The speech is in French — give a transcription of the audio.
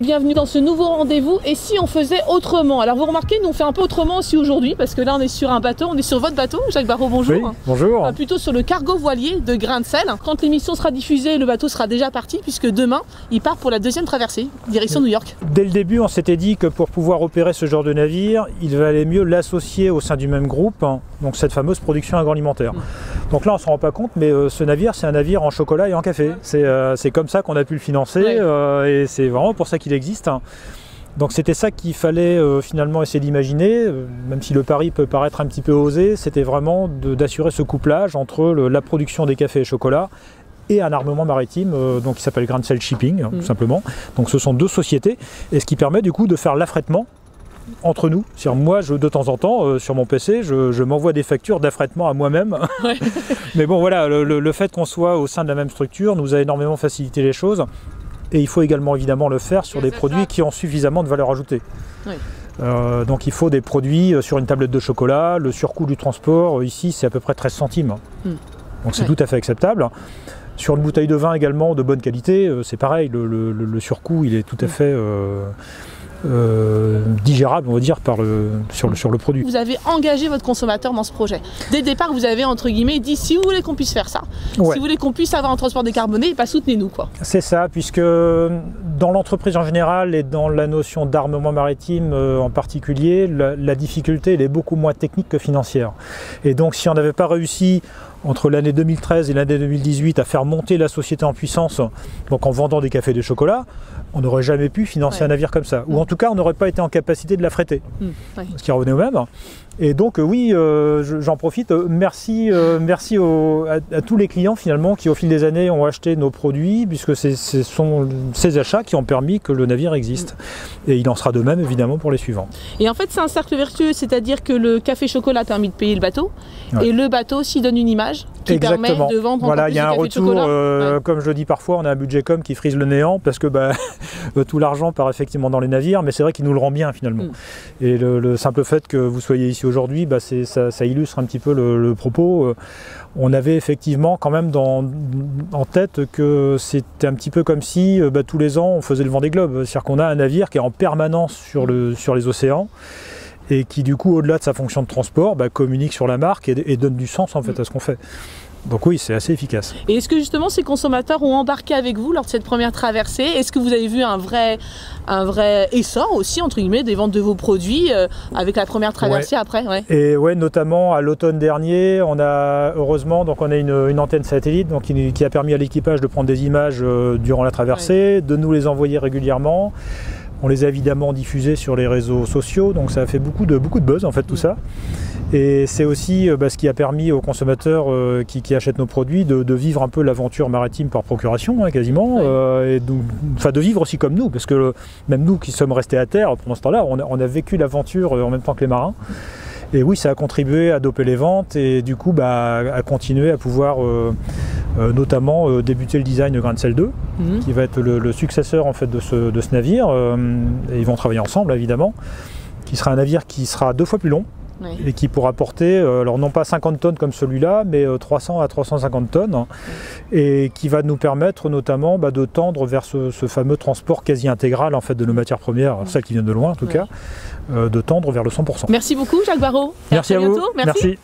Bienvenue dans ce nouveau rendez-vous. Et si on faisait autrement? Alors vous remarquez, nous on fait un peu autrement aussi aujourd'hui parce que là on est sur un bateau, on est sur votre bateau, Jacques Barraud, bonjour. Oui, bonjour. Plutôt sur le cargo voilier de Grain de Sel. Quand l'émission sera diffusée, le bateau sera déjà parti puisque demain il part pour la deuxième traversée, direction New York. Dès le début, on s'était dit que pour pouvoir opérer ce genre de navire, il valait mieux l'associer au sein du même groupe, donc cette fameuse production agroalimentaire. Donc là on ne s'en rend pas compte, mais ce navire c'est un navire en chocolat et en café. C'est comme ça qu'on a pu le financer et c'est vraiment pour ça qu'il existe. Donc c'était ça qu'il fallait finalement essayer d'imaginer, même si le pari peut paraître un petit peu osé, c'était vraiment d'assurer ce couplage entre la production des cafés et chocolats et un armement maritime donc qui s'appelle Grain de Sel Shipping, tout simplement. Donc ce sont deux sociétés, et ce qui permet du coup de faire l'affrètement entre nous. Moi, de temps en temps, sur mon PC, je m'envoie des factures d'affrètement à moi-même. Ouais. Mais bon, voilà, le fait qu'on soit au sein de la même structure nous a énormément facilité les choses. Et il faut également évidemment le faire sur des produits qui ont suffisamment de valeur ajoutée. Oui. Donc il faut des produits sur une tablette de chocolat. Le surcoût du transport, ici, c'est à peu près 13 centimes. Donc c'est tout à fait acceptable. Sur une bouteille de vin également de bonne qualité, c'est pareil, le surcoût, il est tout à fait digérable, on va dire, sur le produit. Vous avez engagé votre consommateur dans ce projet. Dès le départ, vous avez, entre guillemets, dit si vous voulez qu'on puisse faire ça, si vous voulez qu'on puisse avoir un transport décarboné, soutenez-nous, quoi. C'est ça, puisque dans l'entreprise en général et dans la notion d'armement maritime en particulier, la difficulté elle est beaucoup moins technique que financière. Et donc si on n'avait pas réussi entre l'année 2013 et l'année 2018 à faire monter la société en puissance, donc en vendant des cafés et des chocolats, on n'aurait jamais pu financer un navire comme ça. Ou en tout cas, on n'aurait pas été en capacité de l'affréter. Ce qui revenait au même. Et donc oui, j'en profite. Merci à tous les clients finalement qui au fil des années ont acheté nos produits, puisque ce sont ces achats qui ont permis que le navire existe. Et il en sera de même évidemment pour les suivants. Et en fait c'est un cercle vertueux, c'est-à-dire que le café chocolat a permis de payer le bateau, et le bateau aussi donne une image qui permet de vendre encore plus de café de chocolat. Comme je le dis parfois, on a un budget com qui frise le néant parce que tout l'argent part effectivement dans les navires, mais c'est vrai qu'il nous le rend bien finalement. Et le simple fait que vous soyez ici aujourd'hui, ça illustre un petit peu le propos. On avait effectivement quand même en tête que c'était un petit peu comme si tous les ans on faisait le Vendée Globe. C'est-à-dire qu'on a un navire qui est en permanence sur les océans et qui du coup, au-delà de sa fonction de transport, communique sur la marque et donne du sens en fait à ce qu'on fait. Donc oui, c'est assez efficace. Et est-ce que justement ces consommateurs ont embarqué avec vous lors de cette première traversée? Est-ce que vous avez vu un vrai essor aussi, entre guillemets, des ventes de vos produits avec la première traversée après? Et notamment à l'automne dernier, on a heureusement une antenne satellite donc, qui a permis à l'équipage de prendre des images durant la traversée, de nous les envoyer régulièrement. On les a évidemment diffusées sur les réseaux sociaux, donc ça a fait beaucoup de buzz en fait tout ça. Et c'est aussi ce qui a permis aux consommateurs qui achètent nos produits de vivre un peu l'aventure maritime par procuration quasiment, et de vivre aussi comme nous, parce que même nous qui sommes restés à terre pendant ce temps-là, on a vécu l'aventure en même temps que les marins. Et oui, ça a contribué à doper les ventes et du coup à continuer à pouvoir notamment débuter le design de Grain de Sel 2, qui va être le successeur en fait de ce navire. Et ils vont travailler ensemble évidemment, qui sera un navire qui sera 2 fois plus long. Et qui pourra porter, alors non pas 50 tonnes comme celui-là, mais 300 à 350 tonnes, et qui va nous permettre notamment de tendre vers ce fameux transport quasi intégral en fait, de nos matières premières, celles qui viennent de loin en tout cas, de tendre vers le 100%. Merci beaucoup Jacques Barraud. Merci à vous. Merci.